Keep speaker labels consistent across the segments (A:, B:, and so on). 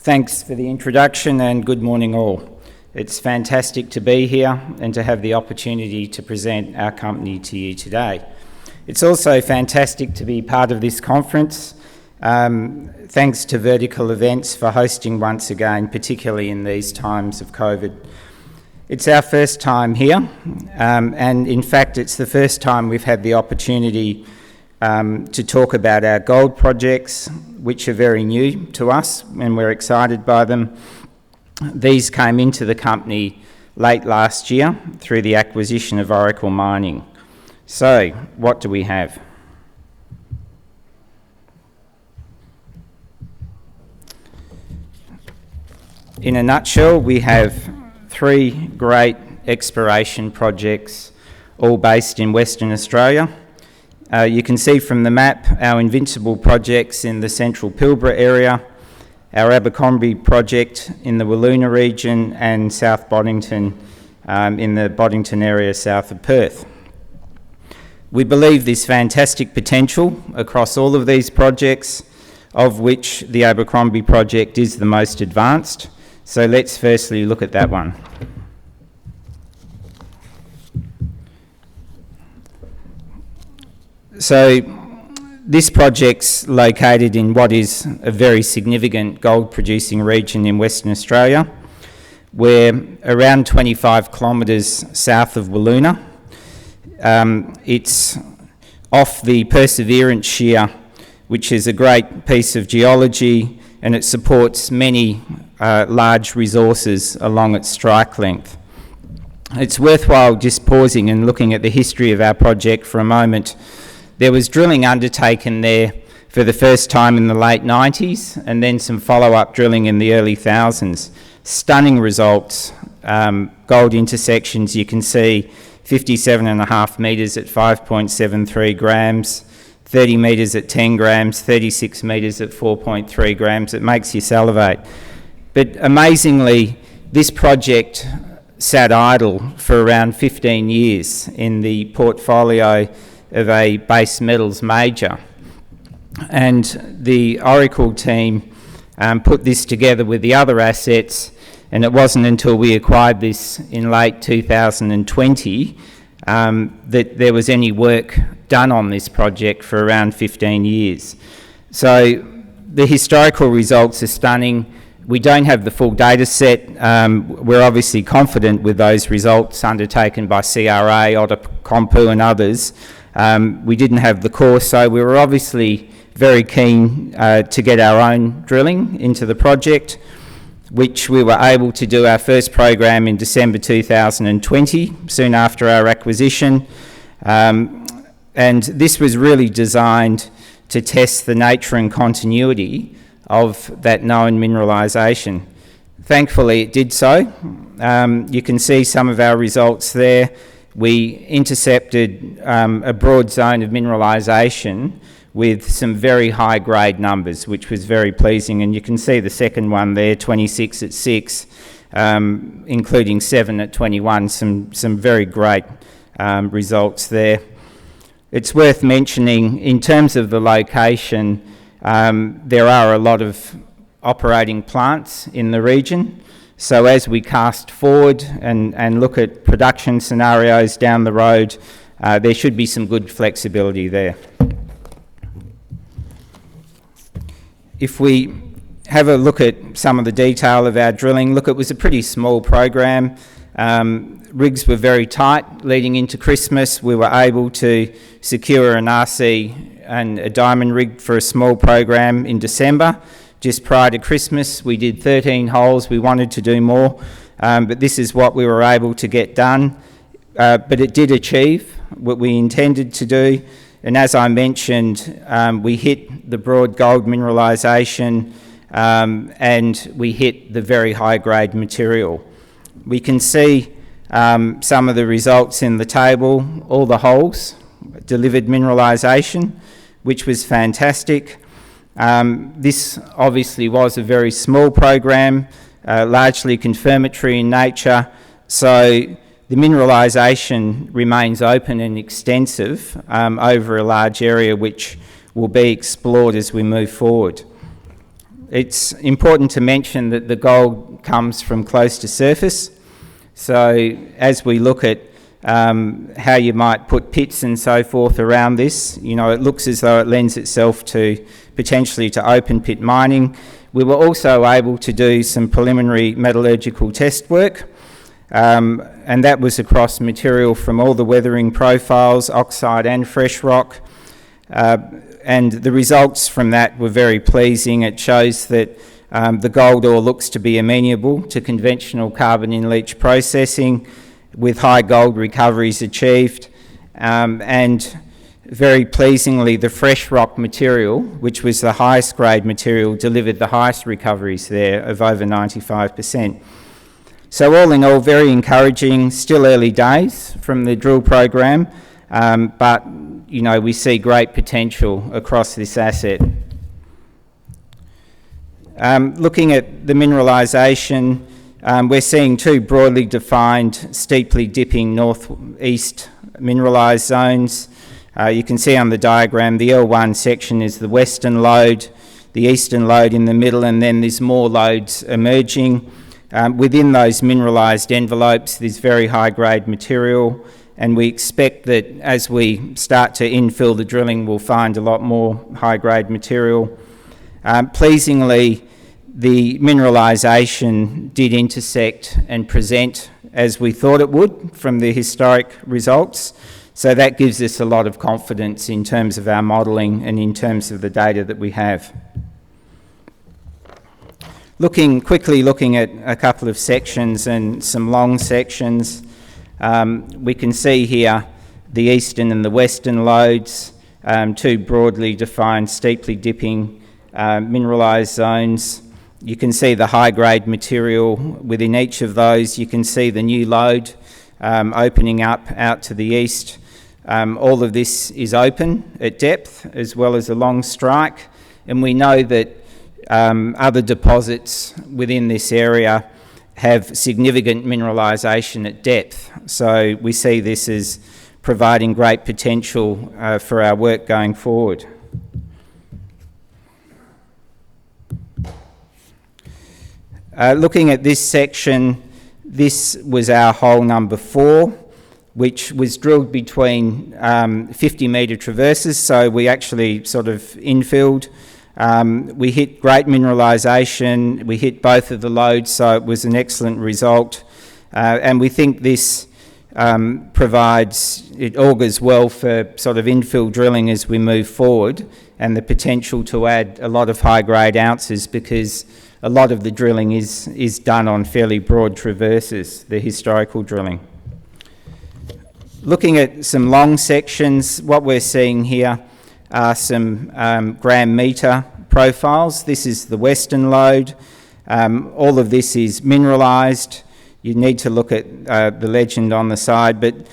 A: Thanks for the introduction and good morning all. It's fantastic to be here and to have the opportunity to present our company to you today. It's also fantastic to be part of this conference. Thanks to Vertical Events for hosting once again, particularly in these times of COVID. It's our first time here, and in fact it's the first time we've had the opportunity to talk about our gold projects, which are very new to us and we're excited by them. These came into the company late last year through the acquisition of Oracle Mining. So, what do we have? In a nutshell, we have three great exploration projects, all based in Western Australia. You can see from the map our invincible projects in the central Pilbara area, our Abercrombie project in the Wiluna region, and South Boddington in the Boddington area south of Perth. We believe there's fantastic potential across all of these projects, of which the Abercrombie project is the most advanced. So let's firstly look at that one. So this project's located in what is a very significant gold producing region in Western Australia. We're around 25 kilometres south of Wiluna. It's off the Perseverance Shear, which is a great piece of geology, and it supports many large resources along its strike length. It's worthwhile just pausing and looking at the history of our project for a moment. There was drilling undertaken there for the first time in the late 90s, and then some follow-up drilling in the early thousands. Stunning results, gold intersections. You can see 57.5 metres at 5.73 grams, 30 metres at 10 grams, 36 metres at 4.3 grams. It makes you salivate. But amazingly, this project sat idle for around 15 years in the portfolio of a base metals major. And the Oracle team put this together with the other assets, and it wasn't until we acquired this in late 2020 that there was any work done on this project for around 15 years. So the historical results are stunning. We don't have the full data set. We're obviously confident with those results undertaken by CRA, Outokumpu and others. We didn't have the core, so we were obviously very keen to get our own drilling into the project, which we were able to do our first program in December 2020, soon after our acquisition. And this was really designed to test the nature and continuity of that known mineralisation. Thankfully, it did so. You can see some of our results there. We intercepted a broad zone of mineralisation with some very high grade numbers, which was very pleasing. And you can see the second one there, 26 at 6, including 7 at 21, some very great results there. It's worth mentioning, in terms of the location, there are a lot of operating plants in the region. So as we cast forward and look at production scenarios down the road, there should be some good flexibility there. If we have a look at some of the detail of our drilling, look, it was a pretty small program. Rigs were very tight leading into Christmas. We were able to secure an RC and a diamond rig for a small program in December. Just prior to Christmas, we did 13 holes. We wanted to do more, but this is what we were able to get done. But it did achieve what we intended to do. And as I mentioned, we hit the broad gold mineralisation and we hit the very high-grade material. We can see some of the results in the table. All the holes delivered mineralisation, which was fantastic. This obviously was a very small program, largely confirmatory in nature, so the mineralisation remains open and extensive over a large area which will be explored as we move forward. It's important to mention that the gold comes from close to surface. So as we look at how you might put pits and so forth around this, you know, it looks as though it lends itself to potentially to open pit mining. We were also able to do some preliminary metallurgical test work, and that was across material from all the weathering profiles, oxide and fresh rock. And the results from that were very pleasing. It shows that the gold ore looks to be amenable to conventional carbon in leach processing, with high gold recoveries achieved, and very pleasingly the fresh rock material, which was the highest grade material, delivered the highest recoveries there of over 95%. So all in all, very encouraging, still early days from the drill program, but you know, we see great potential across this asset. Looking at the mineralisation, we're seeing two broadly defined, steeply dipping northeast mineralised zones. You can see on the diagram the L1 section is the western lode, the eastern lode in the middle, and then there's more lodes emerging. Within those mineralised envelopes, there's very high grade material, and we expect that as we start to infill the drilling, we'll find a lot more high grade material. Pleasingly, the mineralisation did intersect and present as we thought it would from the historic results. So that gives us a lot of confidence in terms of our modelling and in terms of the data that we have. Quickly looking at a couple of sections and some long sections, we can see here the eastern and the western lodes, two broadly defined, steeply dipping mineralised zones. You can see the high-grade material within each of those. You can see the new lode opening up out to the east. All of this is open at depth as well as along strike, and we know that other deposits within this area have significant mineralisation at depth. So we see this as providing great potential for our work going forward. Looking at this section, this was our hole number 4, which was drilled between 50 metre traverses, so we actually sort of infilled. We hit great mineralisation, we hit both of the lodes, so it was an excellent result. And we think this it augurs well for sort of infill drilling as we move forward, and the potential to add a lot of high grade ounces, because a lot of the drilling is done on fairly broad traverses, the historical drilling. Looking at some long sections, what we're seeing here are some gram metre profiles. This is the western lode. All of this is mineralised. You need to look at the legend on the side, but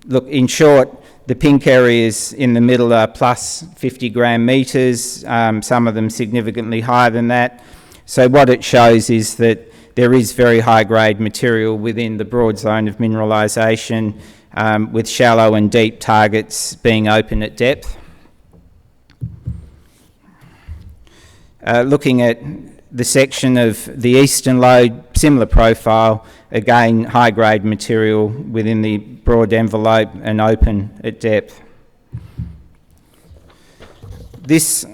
A: look, in short, the pink areas in the middle are plus 50 gram metres, some of them significantly higher than that. So what it shows is that there is very high grade material within the broad zone of mineralisation, with shallow and deep targets being open at depth. Looking at the section of the eastern lode, similar profile, again high grade material within the broad envelope and open at depth. This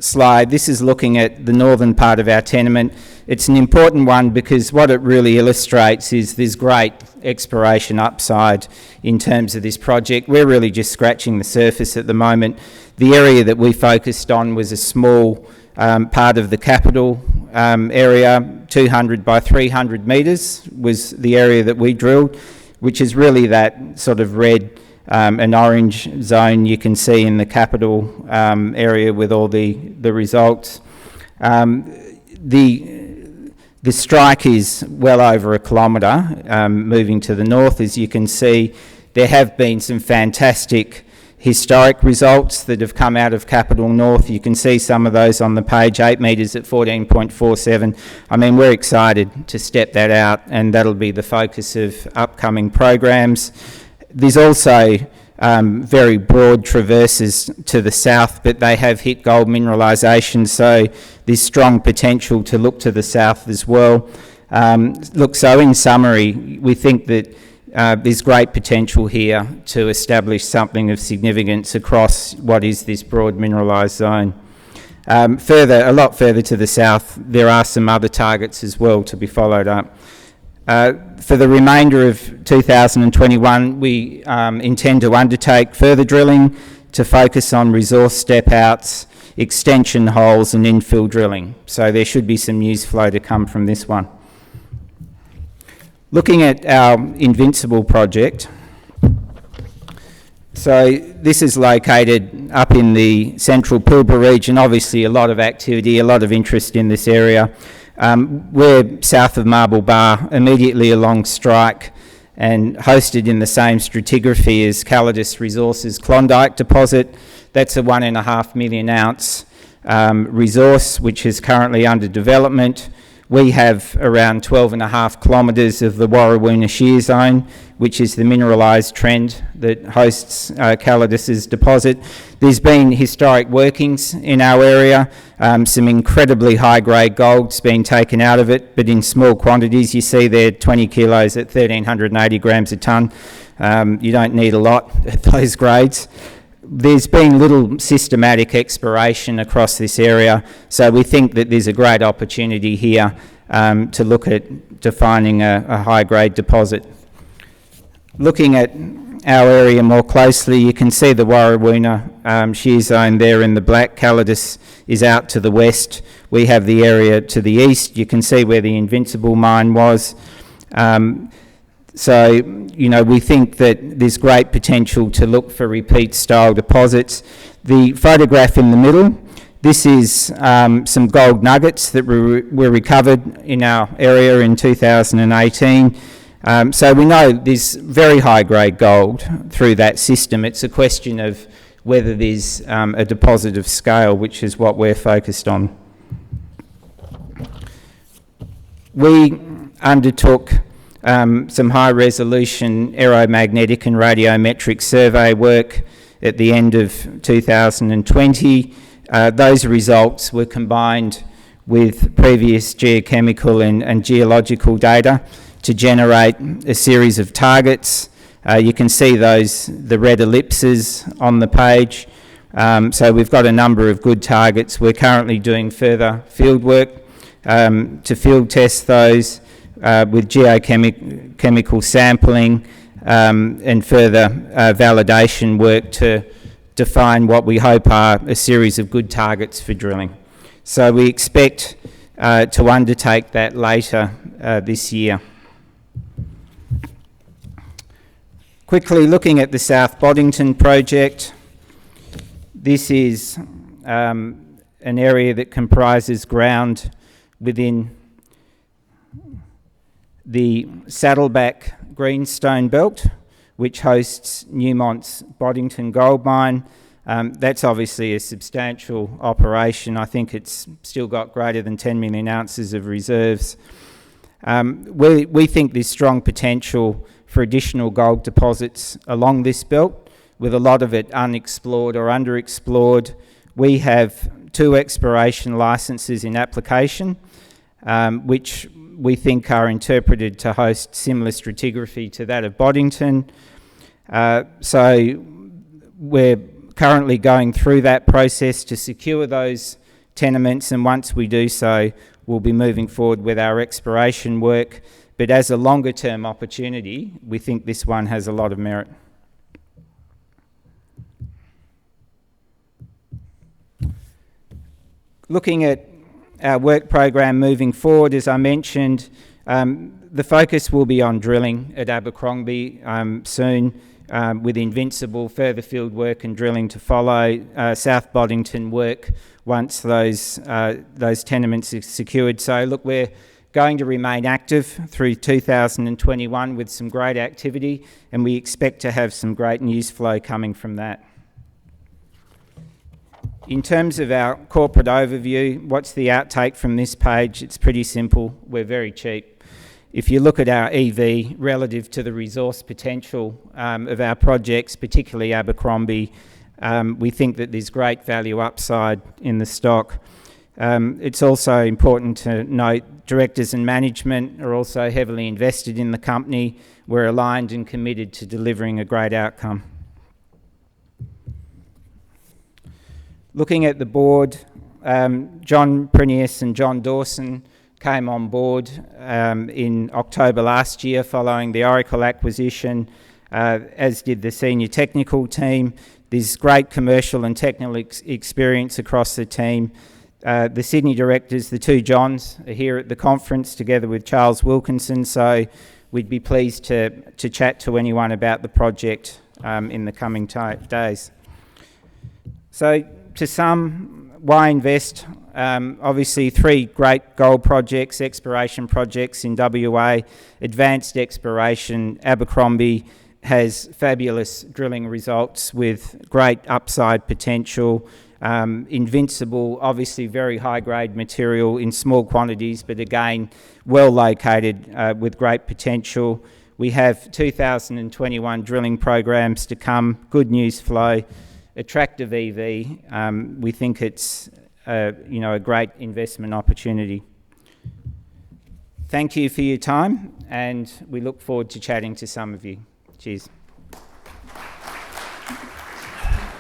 A: slide, this is looking at the northern part of our tenement. It's an important one because what it really illustrates is there's great exploration upside in terms of this project. We're really just scratching the surface at the moment. The area that we focused on was a small part of the capital area, 200 by 300 metres was the area that we drilled, which is really that sort of red and orange zone you can see in the capital area with all the results. The strike is well over a kilometre moving to the north. As you can see, there have been some fantastic historic results that have come out of Capital North. You can see some of those on the page, 8 metres at 14.47. I mean, we're excited to step that out, and that'll be the focus of upcoming programs. There's also very broad traverses to the south, but they have hit gold mineralisation, so there's strong potential to look to the south as well. So in summary, we think that there's great potential here to establish something of significance across what is this broad mineralised zone. A lot further to the south, there are some other targets as well to be followed up. For the remainder of 2021, we intend to undertake further drilling to focus on resource step-outs, extension holes and infill drilling. So there should be some news flow to come from this one. Looking at our Invincible project, so this is located up in the central Pilbara region. Obviously a lot of activity, a lot of interest in this area. We're south of Marble Bar, immediately along strike and hosted in the same stratigraphy as Calidus Resources Klondike deposit. That's a 1.5 million ounce resource which is currently under development. We have around 12.5 kilometres of the Warrawoona Shear Zone, which is the mineralised trend that hosts Calidus's deposit. There's been historic workings in our area. Some incredibly high-grade gold's been taken out of it, but in small quantities. You see there 20 kilos at 1,380 grams a tonne. You don't need a lot at those grades. There's been little systematic exploration across this area, so we think that there's a great opportunity here to look at defining a high-grade deposit. Looking at our area more closely, you can see the Warrawoona shear zone there in the black. Calidus is out to the west. We have the area to the east. You can see where the Invincible mine was. So, you know, we think that there's great potential to look for repeat style deposits. The photograph in the middle, this is some gold nuggets that were recovered in our area in 2018. So we know there's very high grade gold through that system. It's a question of whether there's a deposit of scale, which is what we're focused on. We undertook some high-resolution aeromagnetic and radiometric survey work at the end of 2020. Those results were combined with previous geochemical and geological data to generate a series of targets. You can see the red ellipses on the page. So we've got a number of good targets. We're currently doing further field work to field test those with geochemical sampling and further validation work to define what we hope are a series of good targets for drilling. So we expect to undertake that later this year. Quickly looking at the South Boddington project, this is an area that comprises ground within the Saddleback Greenstone Belt, which hosts Newmont's Boddington Gold Mine. That's obviously a substantial operation. I think it's still got greater than 10 million ounces of reserves. We think there's strong potential for additional gold deposits along this belt, with a lot of it unexplored or underexplored. We have 2 exploration licenses in application, which we think are interpreted to host similar stratigraphy to that of Boddington. So we're currently going through that process to secure those tenements, and once we do so, we'll be moving forward with our exploration work. But as a longer term opportunity, we think this one has a lot of merit. Looking at our work program moving forward, as I mentioned, the focus will be on drilling at Abercrombie soon, with Invincible, further field work and drilling to follow, South Boddington work once those tenements are secured. So look, we're going to remain active through 2021 with some great activity, and we expect to have some great news flow coming from that. In terms of our corporate overview, what's the outtake from this page? It's pretty simple. We're very cheap. if you look at our EV relative to the resource potential of our projects, particularly Abercrombie, we think that there's great value upside in the stock. It's also important to note directors and management are also heavily invested in the company. We're aligned and committed to delivering a great outcome. Looking at the board, John Prenius and John Dawson came on board in October last year following the Oracle acquisition, as did the senior technical team. There's great commercial and technical experience across the team. The Sydney directors, the two Johns, are here at the conference together with Charles Wilkinson, so we'd be pleased to chat to anyone about the project in the coming days. So to sum, why invest? Obviously 3 great gold projects, exploration projects in WA, advanced exploration. Abercrombie has fabulous drilling results with great upside potential. Invincible, obviously very high-grade material in small quantities, but again, well located with great potential. We have 2021 drilling programs to come, good news flow, attractive EV. We think it's a great investment opportunity. Thank you for your time, and we look forward to chatting to some of you. Cheers.